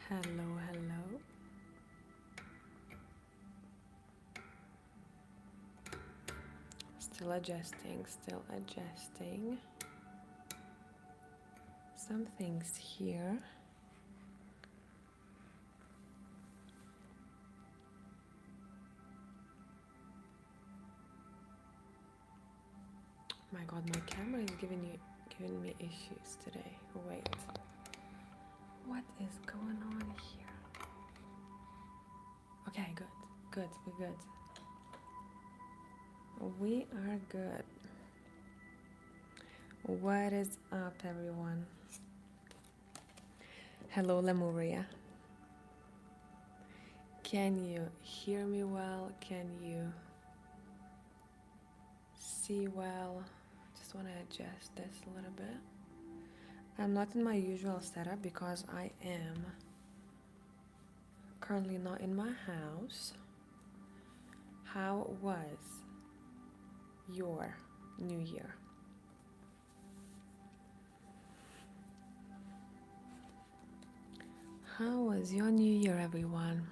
Hello, hello. Still adjusting, still adjusting. Some things here. My god, my camera is giving me issues today. Wait. What is going on here? Okay, good. Good, we're good. We are good. What is up, everyone? Hello, Lemuria. Can you hear me well? Can you see well? Just want to adjust this a little bit. I'm not in my usual setup because I am currently not in my house. How was your new year? How was your new year, everyone?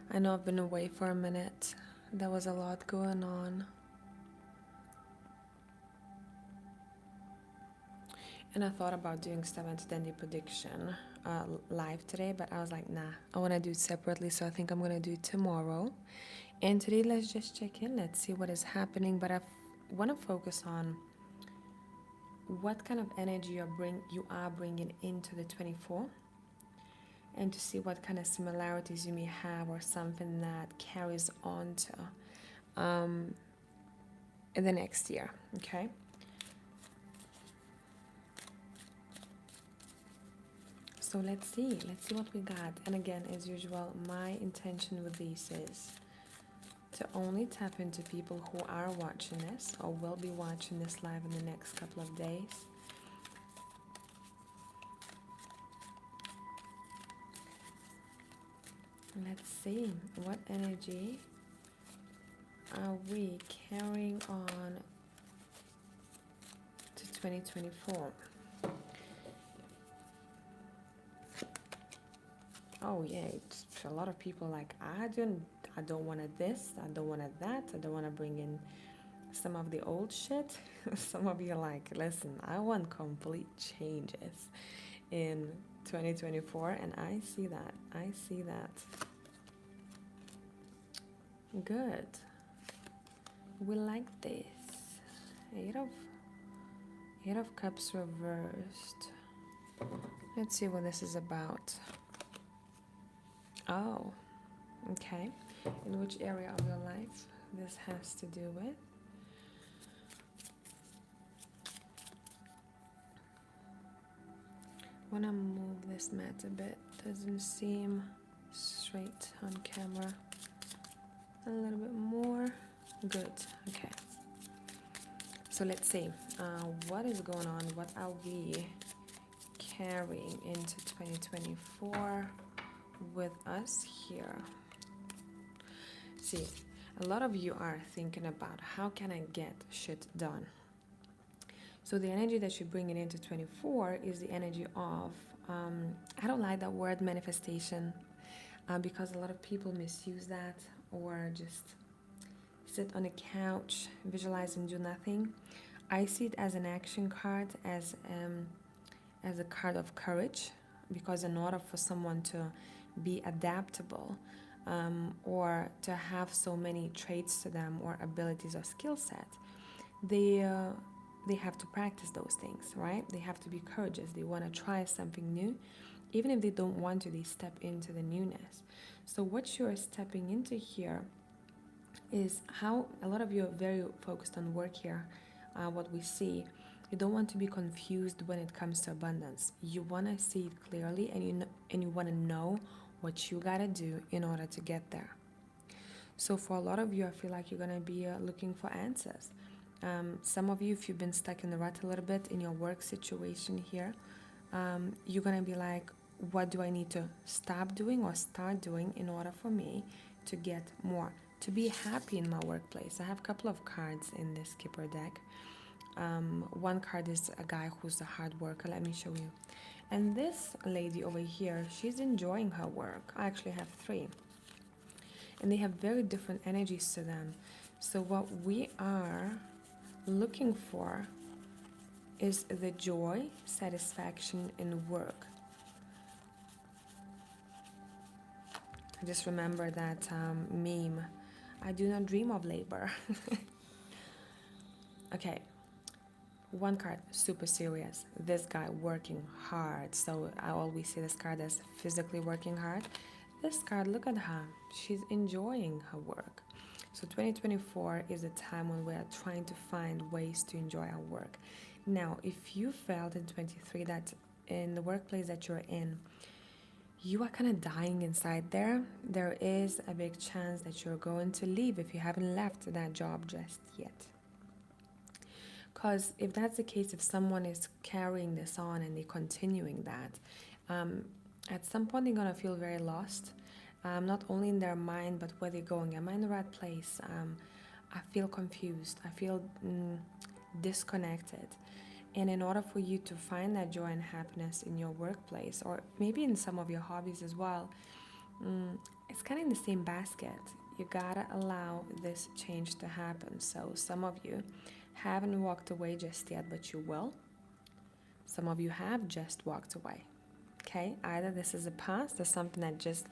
I know I've been away for a minute. There was a lot going on. And I thought about doing 7th Dandy prediction live today, but I was like, nah, I want to do it separately, so I think I'm going to do it tomorrow. And today, let's just check in. Let's see what is happening. But I want to focus on what kind of energy you are bringing into the 24, and to see what kind of similarities you may have or something that carries on to in the next year. Okay. So let's see what we got. And again, as usual, my intention with these is to only tap into people who are watching this or will be watching this live in the next couple of days. Let's see, what energy are we carrying on to 2024? Oh yeah, it's a lot of people like, I don't want this, I don't want that, I don't want to bring in some of the old shit. Some of you are like, listen, I want complete changes in 2024, and I see that. I see that. Good. We like this. Eight of Cups reversed. Let's see what this is about. Oh, okay. In which area of your life this has to do with? Wanna move this mat a bit. Doesn't seem straight on camera. A little bit more. Good. Okay. So let's see. What is going on? What are we carrying into 2024 with us here? See, a lot of you are thinking about how can I get shit done. So the energy that you're bringing into 24 is the energy of, I don't like that word manifestation, because a lot of people misuse that, or just sit on a couch, visualize and do nothing. I see it as an action card, as a card of courage, because in order for someone to be adaptable, or to have so many traits to them or abilities or skill set, they have to practice those things, right? They have to be courageous. They want to try something new. Even if they don't want to, they step into the newness. So what you're stepping into here is how a lot of you are very focused on work here. What we see, you don't want to be confused when it comes to abundance. You want to see it clearly, and you want to know what you got to do in order to get there. So for a lot of you, I feel like you're going to be looking for answers. Some of you, if you've been stuck in the rut a little bit in your work situation here, you're going to be like, what do I need to stop doing or start doing in order for me to get more, to be happy in my workplace. I have a couple of cards in this Kipper deck. One card is a guy who's a hard worker. Let me show you. And this lady over here, she's enjoying her work. I actually have three. And they have very different energies to them. So what we are looking for is the joy, satisfaction in work. I just remember that meme, I do not dream of labor. Okay, one card, super serious. This guy working hard. So I always see this card as physically working hard. This card, look at her. She's enjoying her work. So 2024 is a time when we are trying to find ways to enjoy our work. Now, if you felt in 23 that in the workplace that you're in, you are kind of dying inside there is a big chance that you're going to leave if you haven't left that job just yet. Because if that's the case, if someone is carrying this on and they're continuing that, at some point they're going to feel very lost, not only in their mind, but where they're going. Am I in the right place? I feel confused. I feel disconnected. And in order for you to find that joy and happiness in your workplace, or maybe in some of your hobbies as well, it's kind of in the same basket. You gotta allow this change to happen. So some of you haven't walked away just yet, but you will. Some of you have just walked away. Okay, either this is a past or something that just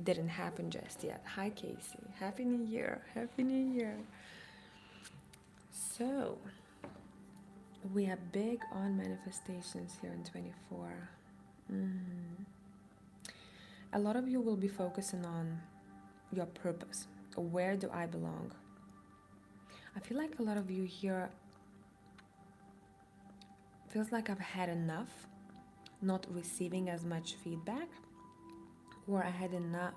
didn't happen just yet. Hi, Casey. Happy New Year. Happy New Year. So, we are big on manifestations here in 24. A lot of you will be focusing on your purpose. Where do I belong? I feel like a lot of you here feels like I've had enough, not receiving as much feedback, or I had enough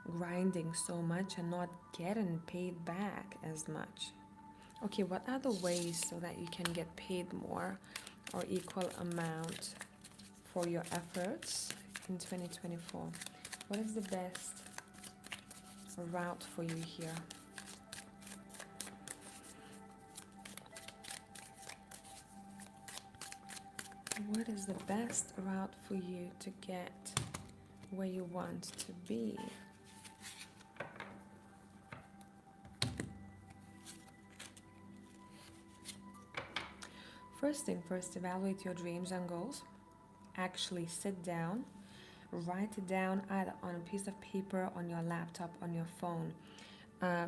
grinding so much and not getting paid back as much. Okay, what are the ways so that you can get paid more or equal amount for your efforts in 2024? What is the best route for you here? What is the best route for you to get where you want to be? First thing first, evaluate your dreams and goals. Actually sit down, write it down either on a piece of paper, on your laptop, on your phone.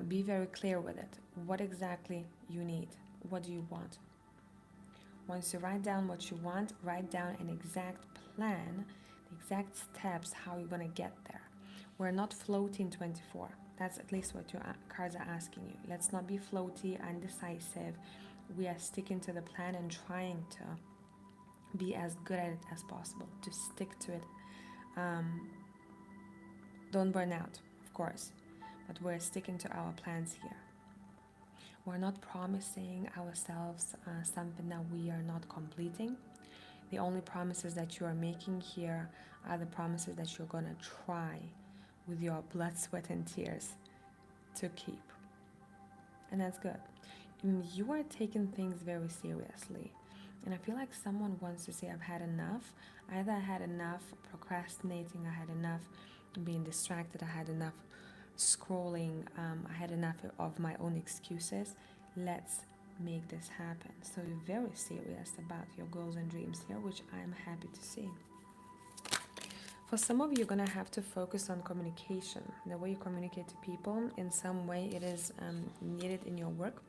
Be very clear with it. What exactly you need? What do you want? Once you write down what you want, write down an exact plan, the exact steps, how you're going to get there. We're not floating 24. That's at least what your cards are asking you. Let's not be floaty, undecisive. We are sticking to the plan and trying to be as good at it as possible, to stick to it. Don't burn out, of course, but we're sticking to our plans here. We're not promising ourselves something that we are not completing. The only promises that you are making here are the promises that you're going to try with your blood, sweat, and tears to keep. And that's good. You are taking things very seriously. And I feel like someone wants to say, I've had enough. Either I had enough procrastinating, I had enough being distracted, I had enough scrolling, I had enough of my own excuses. Let's make this happen. So you're very serious about your goals and dreams here, which I'm happy to see. For some of you, you're going to have to focus on communication. The way you communicate to people, in some way it is needed in your work.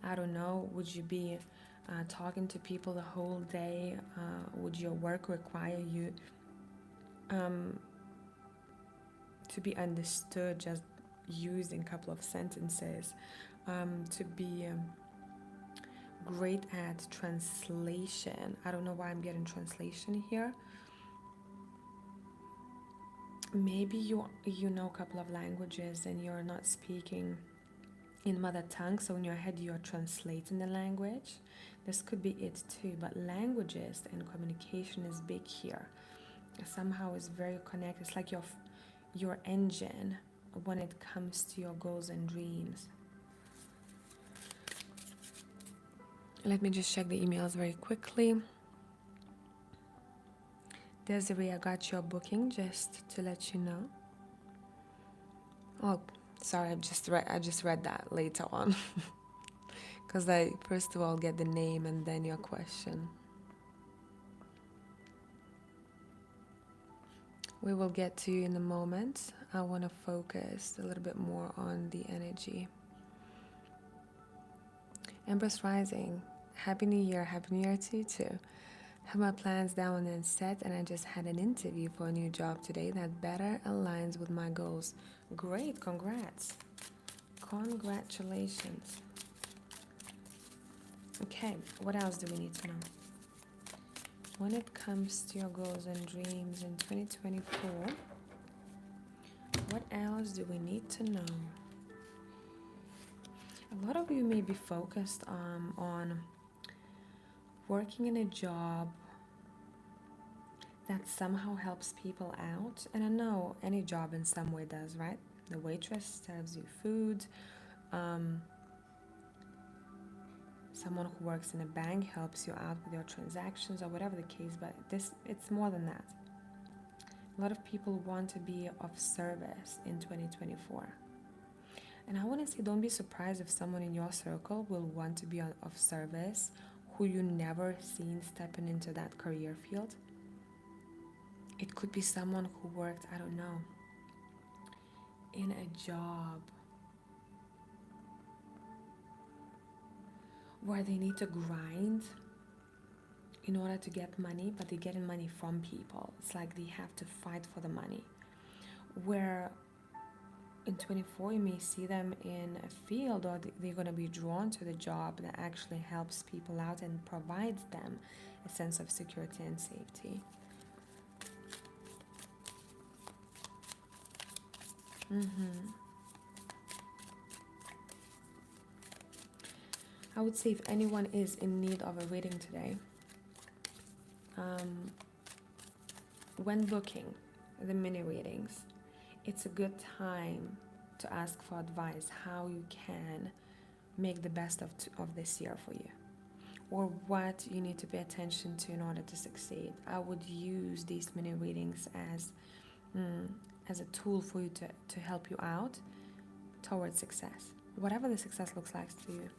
I don't know, would you be talking to people the whole day? Would your work require you to be understood just using a couple of sentences? To be great at translation. I don't know why I'm getting translation here. Maybe you know a couple of languages and you're not speaking in mother tongue, so in your head you're translating the language. This could be it too, but languages and communication is big here. somehow is very connected. It's like your engine when it comes to your goals and dreams. Let me just check the emails very quickly. Desiree, I got your booking just to let you know. Oh, sorry, I just read that later on. Because I first of all get the name and then your question. We will get to you in a moment. I want to focus a little bit more on the energy. Empress Rising, Happy New Year. Happy New Year to you too. Have my plans down and set, and I just had an interview for a new job today that better aligns with my goals. Great, congrats. Congratulations. Okay, what else do we need to know? When it comes to your goals and dreams in 2024, what else do we need to know? A lot of you may be focused on working in a job that somehow helps people out. And I know any job in some way does, right? The waitress serves you food. Someone who works in a bank helps you out with your transactions or whatever the case, but it's more than that. A lot of people want to be of service in 2024. And I want to say, don't be surprised if someone in your circle will want to be of service who you never seen stepping into that career field. It could be someone who worked, I don't know, in a job where they need to grind in order to get money, but they're getting money from people. It's like they have to fight for the money. Where in 24 you may see them in a field, or they're going to be drawn to the job that actually helps people out and provides them a sense of security and safety. I would say if anyone is in need of a reading today, when booking the mini readings, it's a good time to ask for advice how you can make the best of this year for you, or what you need to pay attention to in order to succeed. I would use these mini readings as a tool for you to help you out towards success, whatever the success looks like to you.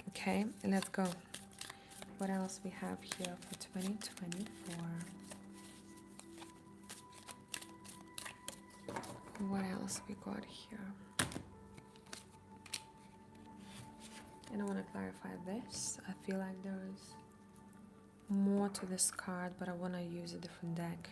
Okay, let's go. What else we have here for 2024? What else we got here? And I want to clarify this. I feel like there is more to this card, but I want to use a different deck.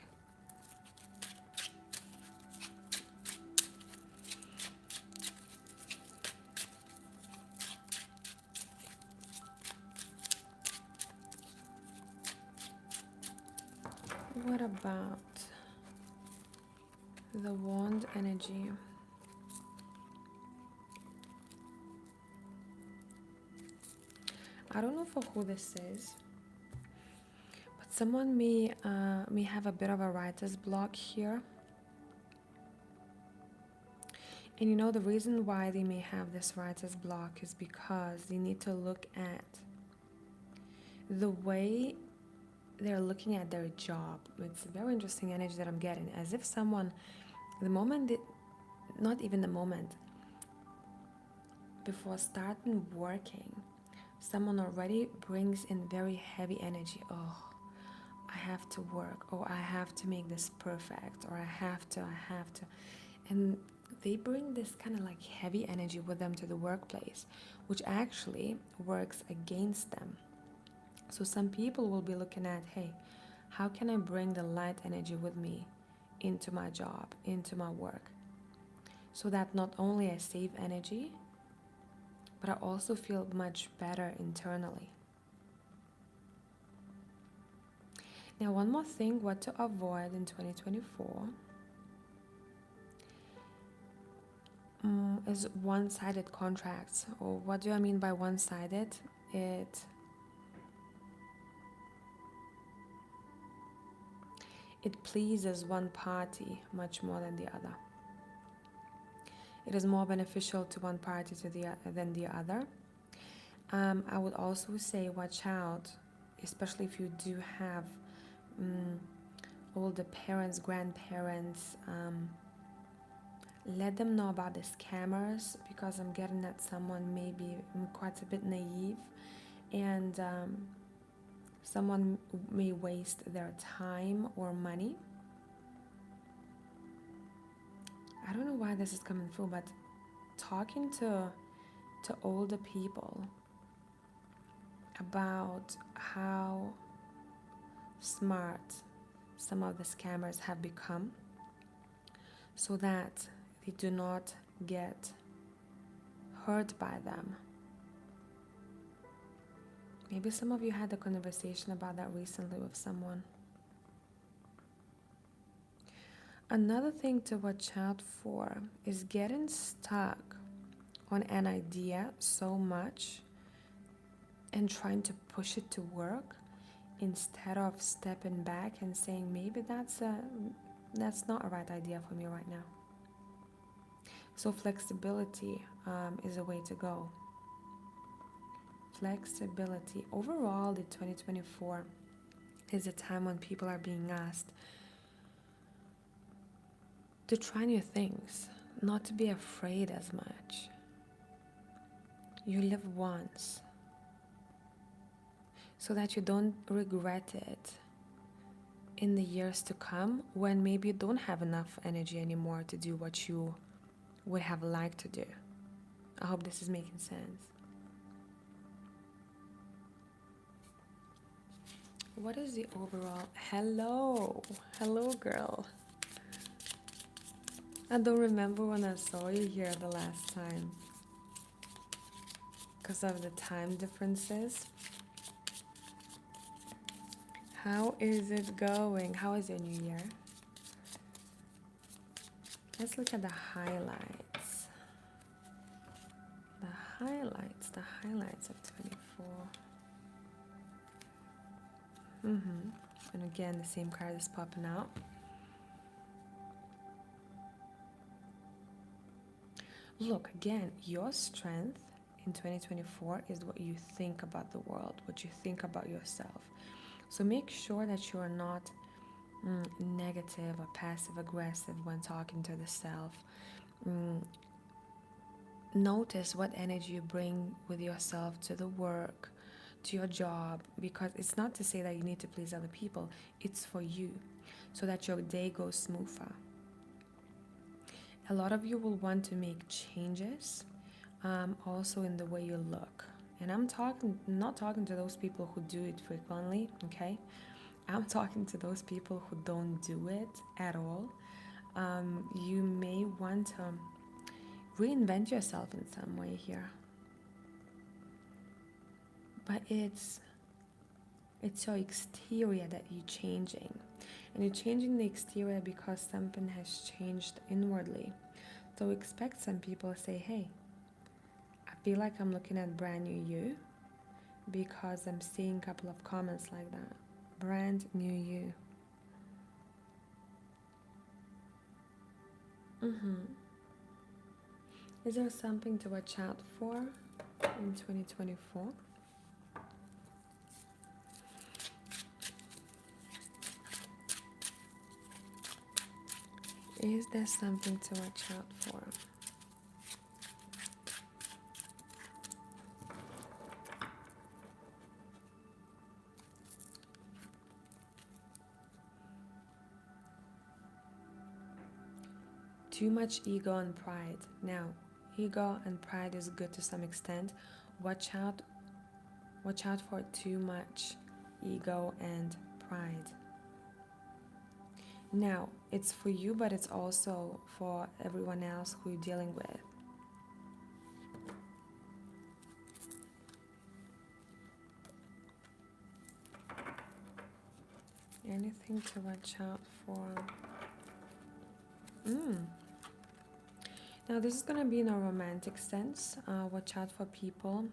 What about the wand energy? I don't know for who this is, but someone may have a bit of a writer's block here. And you know, the reason why they may have this writer's block is because they need to look at the way they're looking at their job. It's a very interesting energy that I'm getting, as if someone, not even the moment, before starting working, someone already brings in very heavy energy. Oh, I have to work, or I have to make this perfect, or I have to. And they bring this kind of like heavy energy with them to the workplace, which actually works against them. So some people will be looking at, hey, how can I bring the light energy with me into my job, into my work, so that not only I save energy, but I also feel much better internally. Now, one more thing, what to avoid in 2024 is one-sided contracts. Or what do I mean by one-sided? it pleases one party much more than the other. It is more beneficial to one party than the other. I would also say watch out, especially if you do have older parents, grandparents. Let them know about the scammers, because I'm getting that someone may be quite a bit naive, and someone may waste their time or money. I don't know why this is coming through, but talking to older people about how smart some of the scammers have become, so that they do not get hurt by them. Maybe some of you had a conversation about that recently with someone. Another thing to watch out for is getting stuck on an idea so much and trying to push it to work, instead of stepping back and saying, maybe that's not a right idea for me right now. So flexibility is a way to go. Flexibility. Overall, the 2024 is a time when people are being asked to try new things, not to be afraid as much. You live once, so that you don't regret it in the years to come, when maybe you don't have enough energy anymore to do what you would have liked to do. I hope this is making sense. What is the overall? Hello girl. I don't remember when I saw you here the last time, because of the time differences. How is it going? How is your new year? Let's look at the highlights. The highlights of 24. And again, the same card is popping out. Look, again, your strength in 2024 is what you think about the world, what you think about yourself. So make sure that you are not negative or passive aggressive when talking to the self. Notice what energy you bring with yourself to the work, to your job, because it's not to say that you need to please other people. It's for you, so that your day goes smoother. A lot of you will want to make changes, also in the way you look. And I'm not talking to those people who do it frequently, okay? I'm talking to those people who don't do it at all. You may want to reinvent yourself in some way here. But it's your exterior that you're changing. And you're changing the exterior because something has changed inwardly. So expect some people to say, hey, I feel like I'm looking at brand new you, because I'm seeing a couple of comments like that. Brand new you. Is there something to watch out for in 2024? Is there something to watch out for? Too much ego and pride. Now, ego and pride is good to some extent. Watch out for too much ego and pride. Now, it's for you, but it's also for everyone else who you're dealing with. Anything to watch out for? Now, this is going to be in a romantic sense. Watch out for people.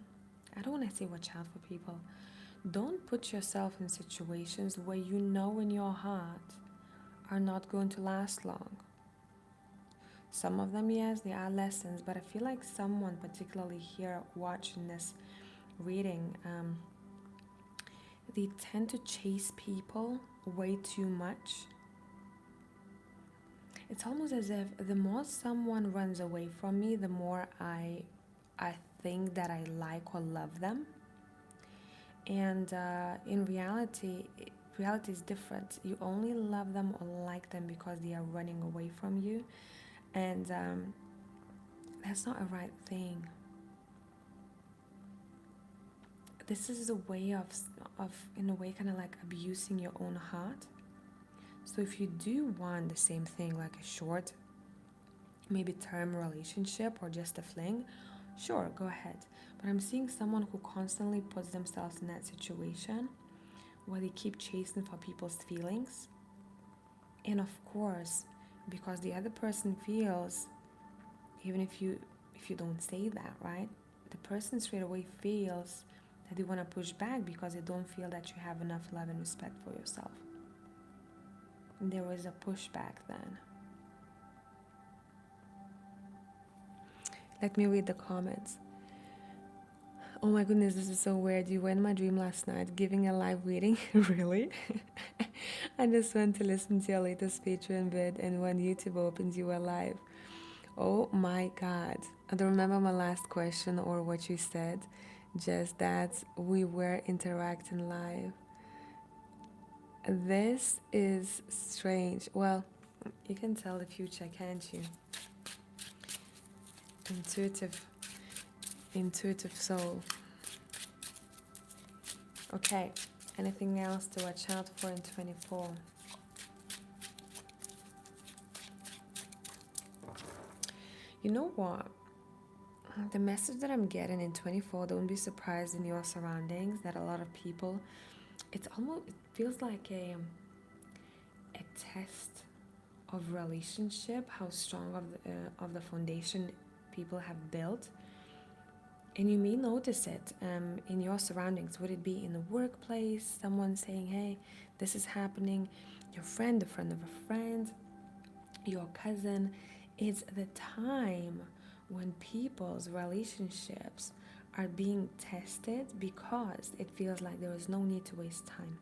I don't want to say watch out for people. Don't put yourself in situations where you know in your heart are not going to last long. Some of them, yes, they are lessons, but I feel like someone, particularly here watching this reading, they tend to chase people way too much. It's almost as if the more someone runs away from me, the more I think that I like or love them. And in reality, reality is different. You only love them or like them because they are running away from you, and that's not a right thing. This is a way of in a way, kind of like abusing your own heart. So if you do want the same thing, like a short, maybe term relationship or just a fling, sure, go ahead. But I'm seeing someone who constantly puts themselves in that situation where they keep chasing for people's feelings. And of course, because the other person feels, even if you don't say that, right? The person straight away feels that they want to push back because they don't feel that you have enough love and respect for yourself. There is a pushback then. Let me read the comments. Oh my goodness, this is so weird. You were in my dream last night giving a live reading. Really? I just went to listen to your latest Patreon vid, and when YouTube opens, you were live. Oh my God. I don't remember my last question or what you said, just that we were interacting live. This is strange. Well, you can tell the future, can't you? Intuitive soul. Okay, anything else to watch out for in 24? You know what? The message that I'm getting in 24, don't be surprised in your surroundings that a lot of people, it feels like a test of relationship, how strong of the foundation people have built. And you may notice it in your surroundings. Would it be in the workplace, someone saying, hey, this is happening, your friend, a friend of a friend, your cousin? It's the time when people's relationships are being tested because it feels like there is no need to waste time.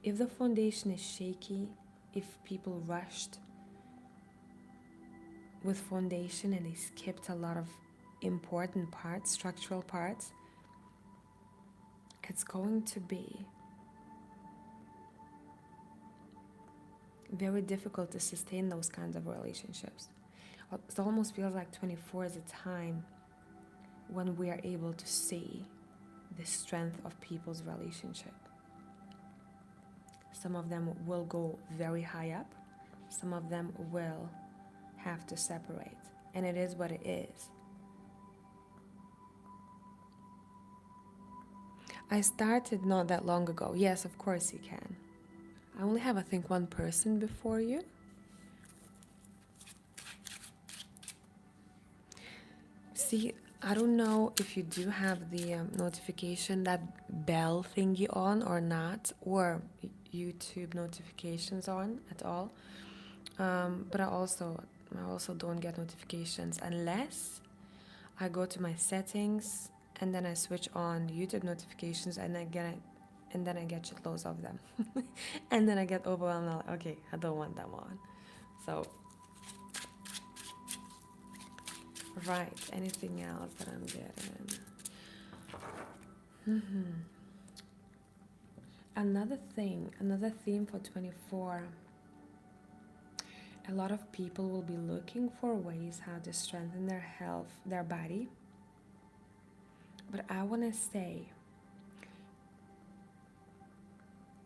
If the foundation is shaky, if people rushed with foundation and they skipped a lot of important parts, structural parts, it's going to be very difficult to sustain those kinds of relationships. It almost feels like 24 is a time when we are able to see the strength of people's relationship. Some of them will go very high up, some of them will have to separate, and it is what it is. I started not that long ago. Yes, of course you can. I only have, I think, one person before you. See, I don't know if you do have the notification, that bell thingy on or not, or YouTube notifications on at all. But I also don't get notifications unless I go to my settings and then I switch on YouTube notifications and then I get shitloads of them. And then I get overwhelmed. I'm like, okay, I don't want them on. So, right, anything else that I'm getting? Another theme for 24. A lot of people will be looking for ways how to strengthen their health, their body. But I want to say,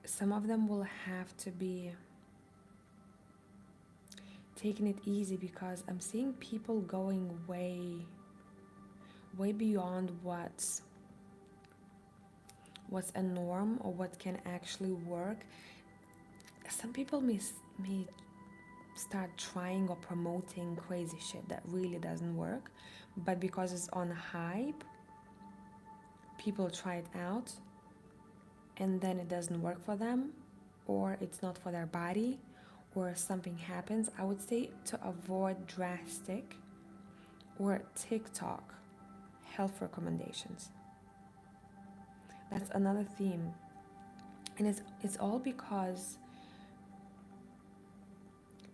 some of them will have to be taking it easy because I'm seeing people going way beyond what's a norm or what can actually work. Some people may start trying or promoting crazy shit that really doesn't work, but because it's on hype, people try it out and then it doesn't work for them, or it's not for their body, or something happens, I would say to avoid drastic or TikTok health recommendations. That's another theme. And it's all because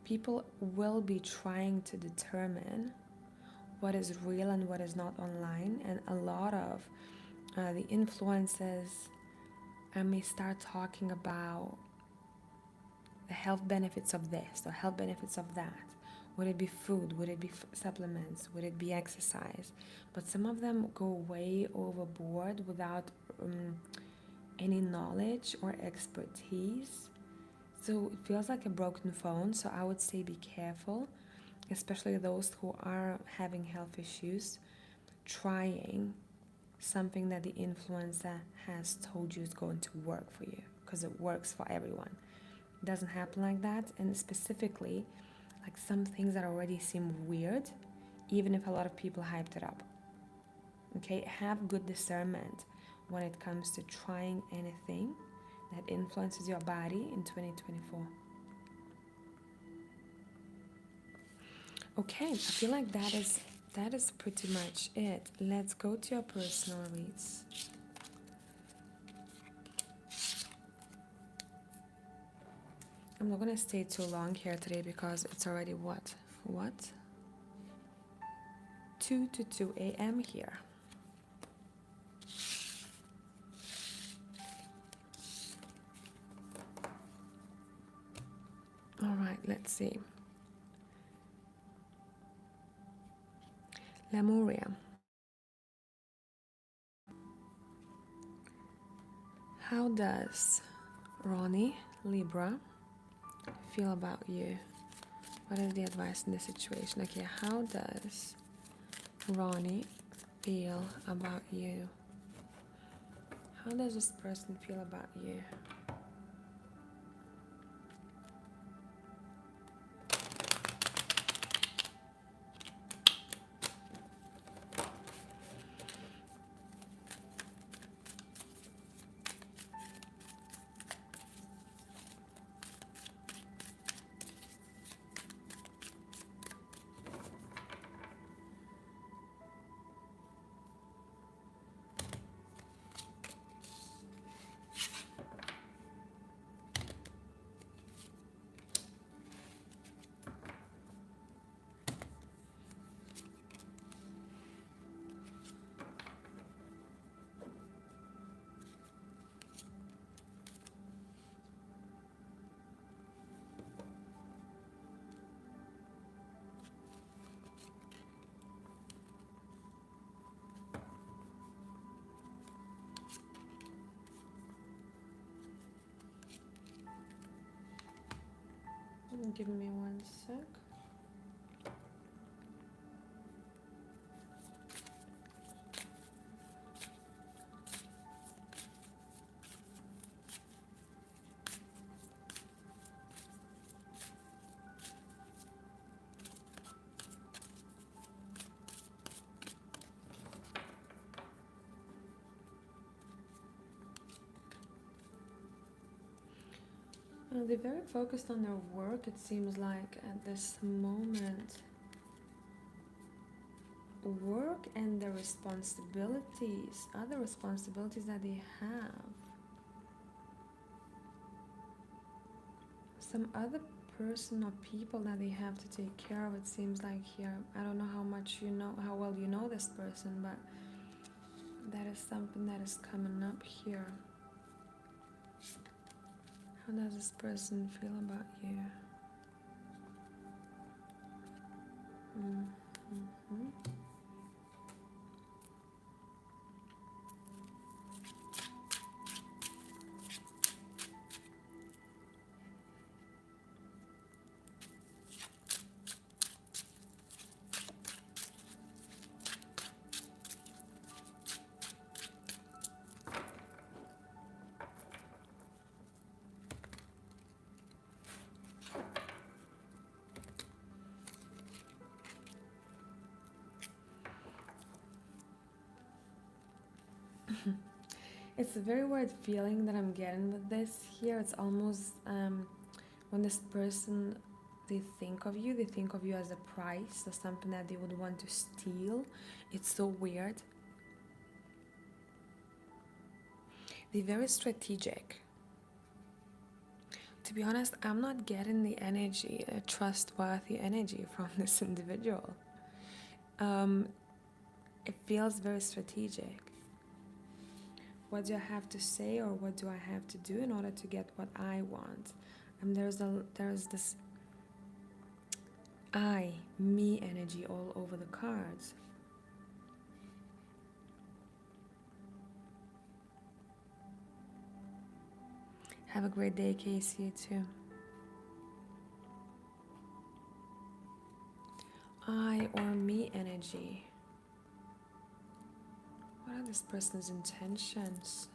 people will be trying to determine what is real and what is not online, and a lot of the influencers may start talking about the health benefits of this, the health benefits of that. Would it be food? Would it be supplements? Would it be exercise? But some of them go way overboard without any knowledge or expertise. So it feels like a broken phone. So I would say be careful, especially those who are having health issues, trying something that the influencer has told you is going to work for you, because it works for everyone. It doesn't happen like that. And specifically, like some things that already seem weird, even if a lot of people hyped it up. Okay, have good discernment when it comes to trying anything that influences your body in 2024. Okay, I feel like that is pretty much it. Let's go to your personal reads. I'm not gonna stay too long here today because it's already what? 2 to 2 a.m. here. All right, let's see. Lemuria. How does Ronnie, Libra, feel about you? What is the advice in this situation? Okay, how does Ronnie feel about you? How does this person feel about you? Give me 1 sec. They're very focused on their work, it seems like, at this moment. Work and their responsibilities, other responsibilities that they have. Some other person or people that they have to take care of, it seems like here. I don't know how much you know, how well you know this person, but that is something that is coming up here. How does this person feel about you? Mm-hmm. It's a very weird feeling that I'm getting with this here. It's almost When this person, they think of you as a price or something that they would want to steal. It's so weird. They're very strategic. To be honest, I'm not getting the energy, a trustworthy energy from this individual. It feels very strategic. What do I have to say, or what do I have to do in order to get what I want? And there's this I, me energy all over the cards. Have a great day, Casey, you too. I or me energy. What are this person's intentions?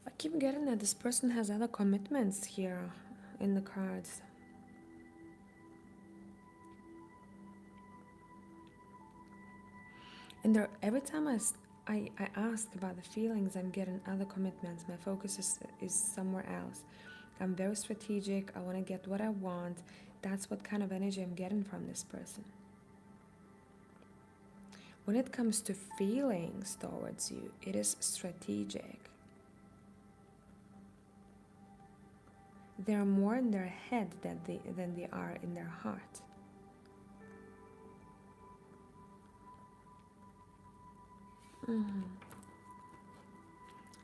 I keep getting that this person has other commitments here in the cards. And there, every time I ask about the feelings, I'm getting other commitments. My focus is somewhere else. I'm very strategic. I want to get what I want. That's what kind of energy I'm getting from this person. When it comes to feelings towards you, it is strategic. They're more in their head than they are in their heart.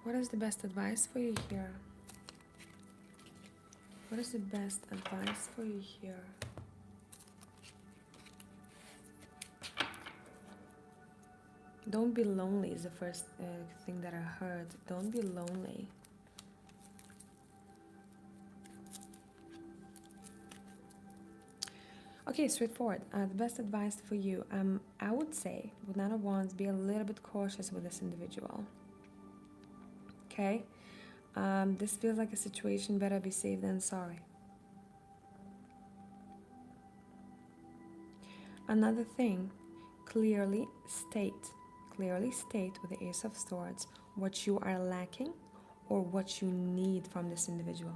What is the best advice for you here? What is the best advice for you here? Don't be lonely is the first thing that I heard. Don't be lonely. Okay, straightforward. The best advice for you, I would say, with Nine of Wands, be a little bit cautious with this individual. Okay? This feels like a situation better be safe than sorry. Another thing, clearly state with the Ace of Swords what you are lacking or what you need from this individual.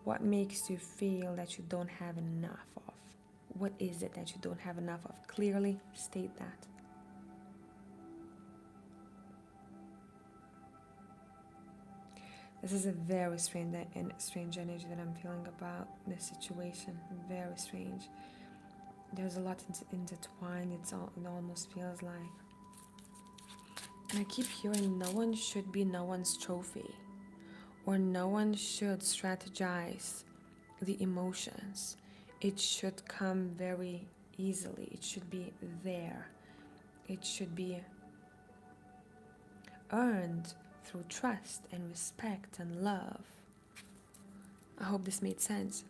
What makes you feel that you don't have enough of? What is it that you don't have enough of? Clearly state that. This is a very strange energy that I'm feeling about this situation. Very strange. There's a lot intertwined. It almost feels like. And I keep hearing no one should be no one's trophy. Or no one should strategize the emotions. It should come very easily. It should be there. It should be earned through trust and respect and love. I hope this made sense.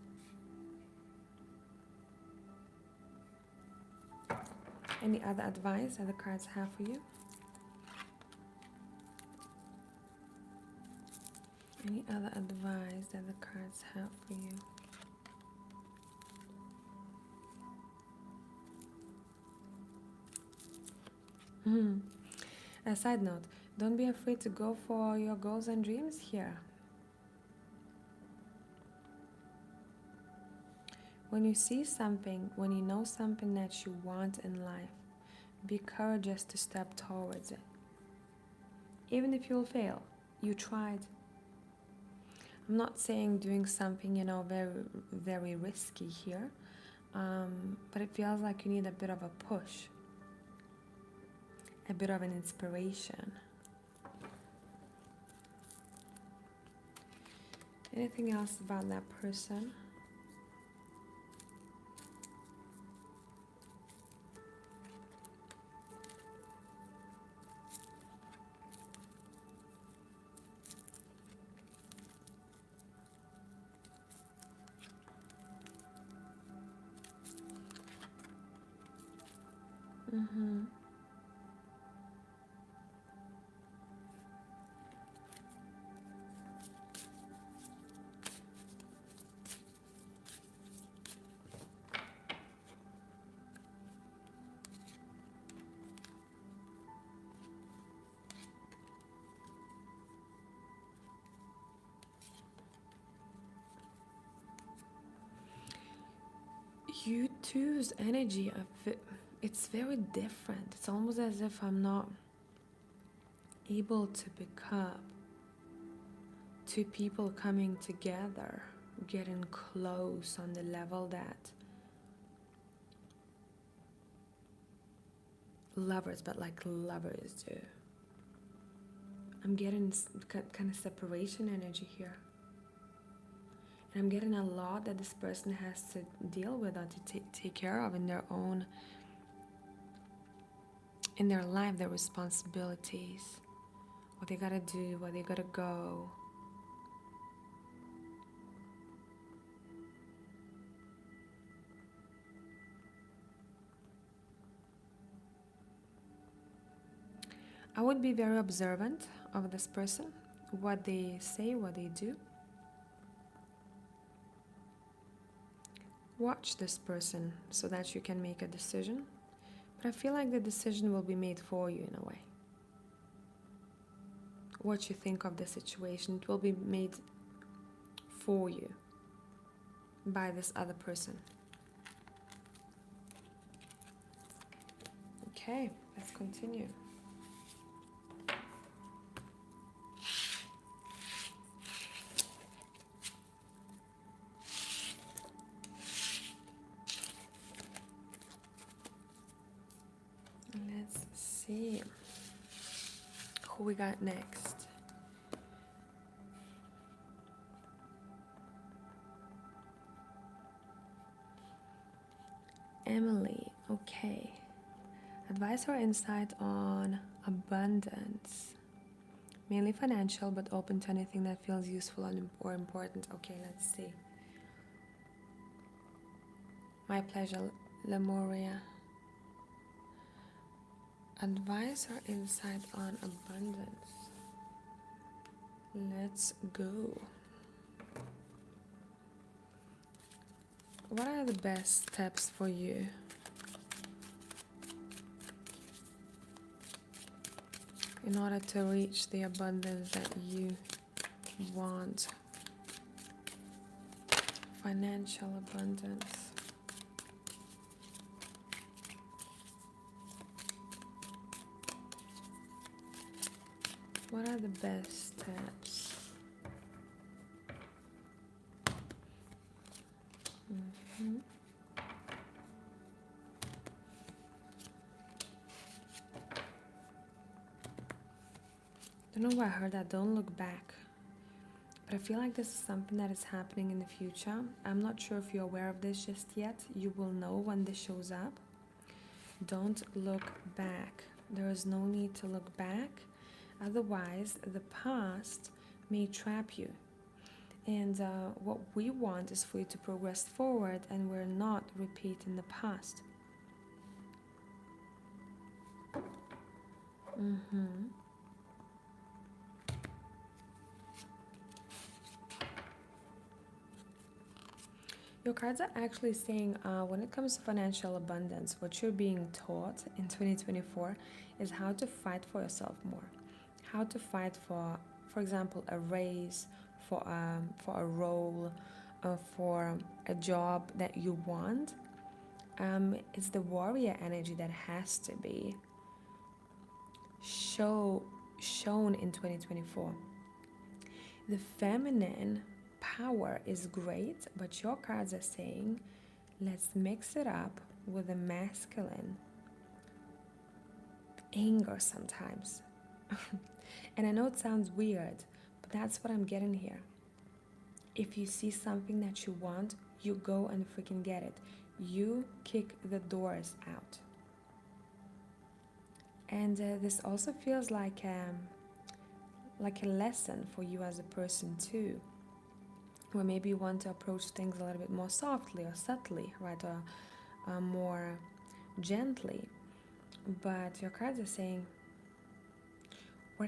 Any other advice that the cards have for you? Any other advice that the cards have for you? A side note, don't be afraid to go for your goals and dreams here. When you see something, when you know something that you want in life, be courageous to step towards it. Even if you'll fail, you tried. I'm not saying doing something, very, very risky here, but it feels like you need a bit of a push, a bit of an inspiration. Anything else about that person? You two's energy, it's very different. It's almost as if I'm not able to pick up two people coming together, getting close on the level that lovers, but like lovers do. I'm getting kind of separation energy here. And I'm getting a lot that this person has to deal with or to take care of in their own, in their life, their responsibilities, what they gotta do, where they gotta go. I would be very observant of this person, what they say, what they do. Watch this person so that you can make a decision. But I feel like the decision will be made for you in a way. What you think of the situation, it will be made for you by this other person. Okay, let's continue. Let's see who we got next. Emily, okay. Advice or insight on abundance. Mainly financial, but open to anything that feels useful or important. Okay, let's see. My pleasure, Lemuria. Advice or insight on abundance. Let's go. What are the best steps for you? In order to reach the abundance that you want? Financial abundance. What are the best steps? Don't know why I heard that. Don't look back. But I feel like this is something that is happening in the future. I'm not sure if you're aware of this just yet. You will know when this shows up. Don't look back. There is no need to look back. Otherwise, the past may trap you. And what we want is for you to progress forward, and we're not repeating the past. Your cards are actually saying when it comes to financial abundance, what you're being taught in 2024 is how to fight for yourself more. How to fight for example, a raise, for a role, for a job that you want. It's the warrior energy that has to be shown in 2024. The feminine power is great, but your cards are saying let's mix it up with the masculine anger sometimes. And I know it sounds weird, but that's what I'm getting here. If you see something that you want, you go and freaking get it. You kick the doors out. And this also feels like a lesson for you as a person too, where maybe you want to approach things a little bit more softly or subtly, right, or more gently. But your cards are saying we're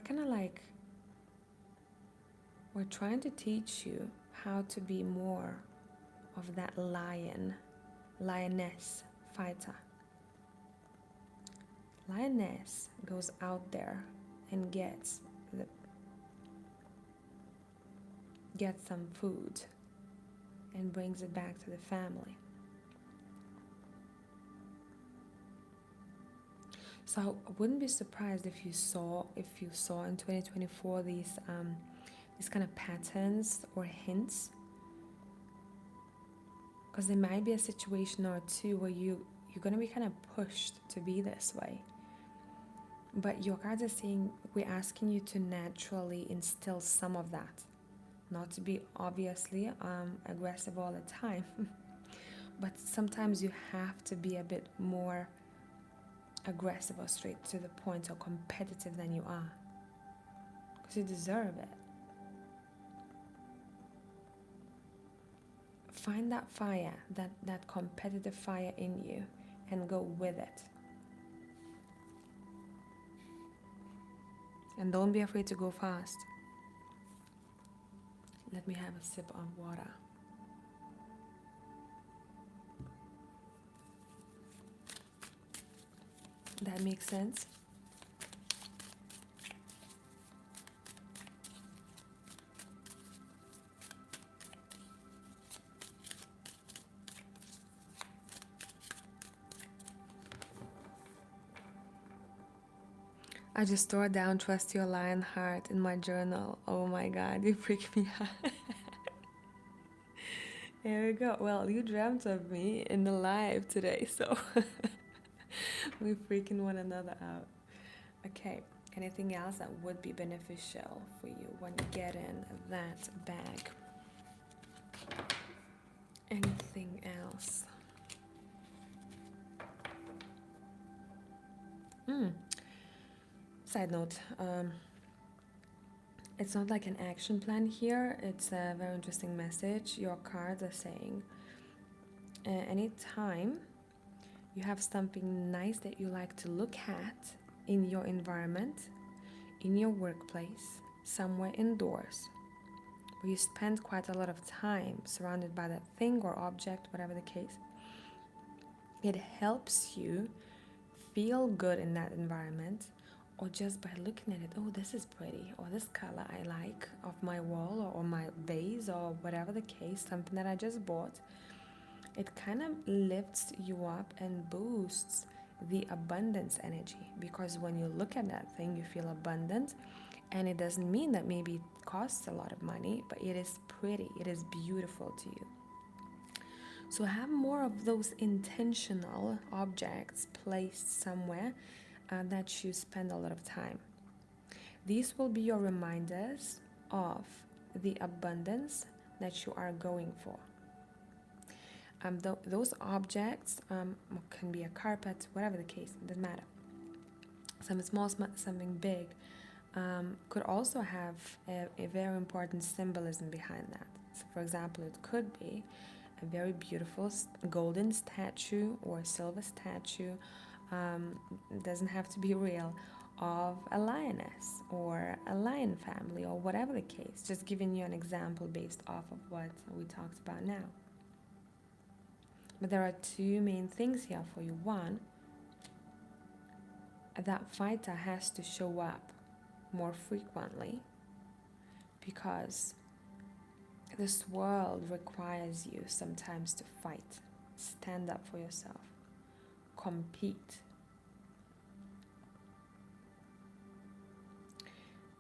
trying to teach you how to be more of that lioness fighter. Lioness goes out there and gets some food and brings it back to the family. So I wouldn't be surprised if you saw in 2024 these kind of patterns or hints, because there might be a situation or two where you're going to be kind of pushed to be this way. But your cards are saying we're asking you to naturally instill some of that, not to be obviously aggressive all the time, but sometimes you have to be a bit more aggressive or straight to the point or competitive than you are, because you deserve it. Find that fire, that competitive fire in you, and go with it. And don't be afraid to go fast. Let me have a sip of water. That makes sense? I just tore down Trust Your Lion Heart in my journal. Oh my god, you freak me out. Here we go. Well, you dreamt of me in the live today, so we're freaking one another out. Okay, anything else that would be beneficial for you when you get in that bag? Anything else? Side note, it's not like an action plan here, it's a very interesting message. Your cards are saying anytime you have something nice that you like to look at in your environment, in your workplace, somewhere indoors, where you spend quite a lot of time surrounded by that thing or object, whatever the case, it helps you feel good in that environment, or just by looking at it, oh, this is pretty, or this color I like of my wall or my vase or whatever the case, something that I just bought. It kind of lifts you up and boosts the abundance energy, because when you look at that thing, you feel abundant, and it doesn't mean that maybe it costs a lot of money, but it is pretty, it is beautiful to you. So have more of those intentional objects placed somewhere that you spend a lot of time. These will be your reminders of the abundance that you are going for. Those objects can be a carpet, whatever the case, it doesn't matter. Something small, something big, could also have a very important symbolism behind that. So for example, it could be a very beautiful golden statue or silver statue, it doesn't have to be real, of a lioness or a lion family or whatever the case, just giving you an example based off of what we talked about now. But there are two main things here for you. One, that fighter has to show up more frequently, because this world requires you sometimes to fight, stand up for yourself, compete.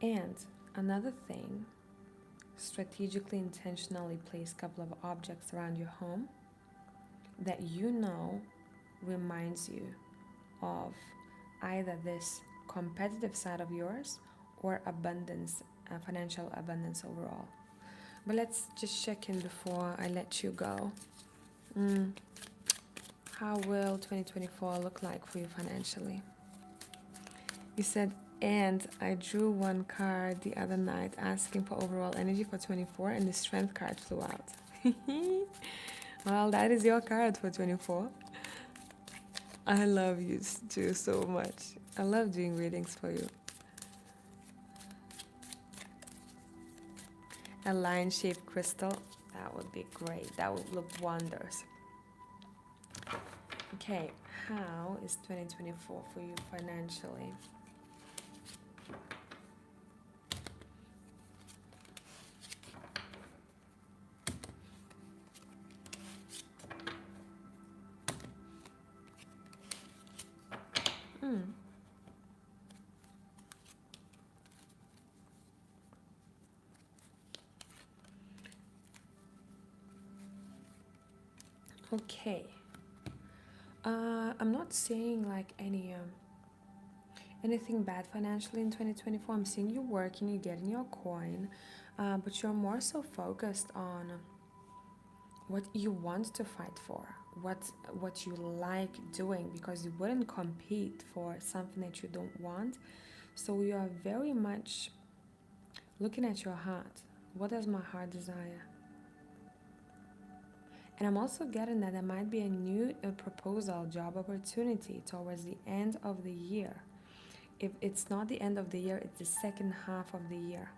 And another thing, strategically, intentionally place a couple of objects around your home that you know reminds you of either this competitive side of yours or abundance, financial abundance overall. But let's just check in before I let you go. How will 2024 look like for you financially? You said, and I drew one card the other night asking for overall energy for 24, and the strength card flew out. Well, that is your card for 24. I love you too so much. I love doing readings for you. A lion-shaped crystal, that would be great. That would look wonders. Okay, how is 2024 for you financially? Okay. I'm not seeing like anything bad financially in 2024. I'm seeing you working, you're getting your coin, but you're more so focused on what you want to fight for, what you like doing, because you wouldn't compete for something that you don't want. So you are very much looking at your heart. What does my heart desire? And I'm also getting that there might be a new proposal, job opportunity towards the end of the year. If it's not the end of the year, it's the second half of the year.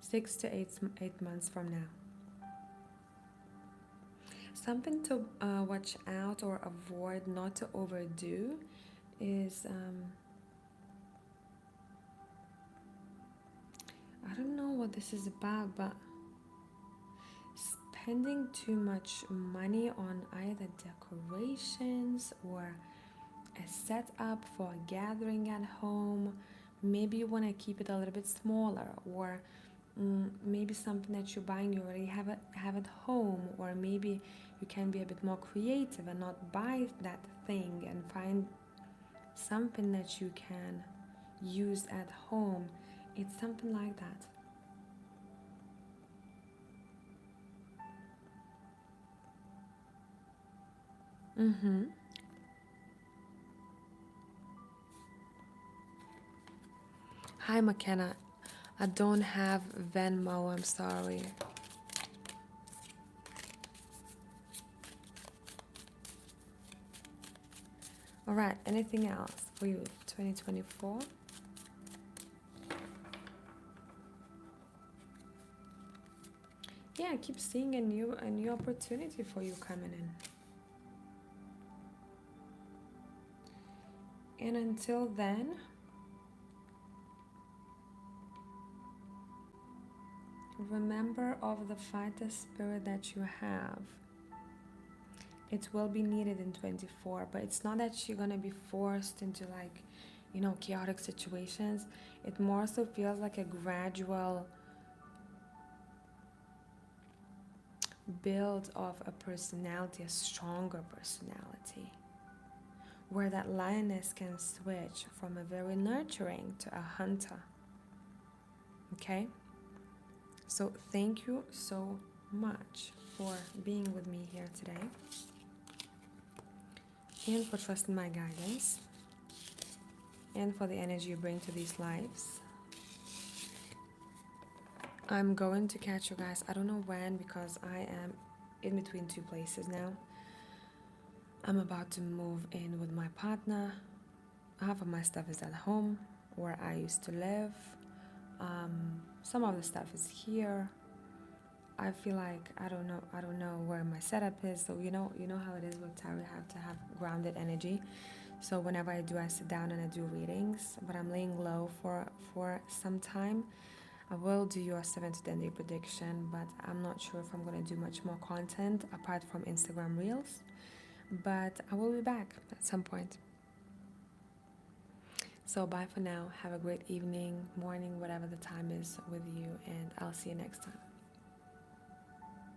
6 to 8 months from now. Something to watch out or avoid, not to overdo, is I don't know what this is about, but spending too much money on either decorations or a setup for a gathering at home. Maybe you want to keep it a little bit smaller, or maybe something that you're buying you already have at home, or maybe you can be a bit more creative and not buy that thing and find something that you can use at home. It's something like that. Mm-hmm. Hi, McKenna. I don't have Venmo, I'm sorry. All right, anything else for you, 2024? Yeah, I keep seeing a new opportunity for you coming in. And until then, remember of the fighter spirit that you have. It will be needed in 24, but it's not that you're gonna be forced into like, chaotic situations. It more so feels like a gradual build of a personality, a stronger personality, where that lioness can switch from a very nurturing to a hunter. Okay? So thank you so much for being with me here today and for trusting my guidance and for the energy you bring to these lives. I'm going to catch you guys, I don't know when, because I am in between two places now. I'm about to move in with my partner. Half of my stuff is at home where I used to live. Some of the stuff is here. I feel like I don't know where my setup is. So you know how it is with tarot. I have to have grounded energy. So whenever I do, I sit down and I do readings. But I'm laying low for some time. I will do your 7 to 10 day prediction, but I'm not sure if I'm gonna do much more content apart from Instagram Reels. But I will be back at some point. So bye for now. Have a great evening, morning, whatever the time is with you, and I'll see you next time.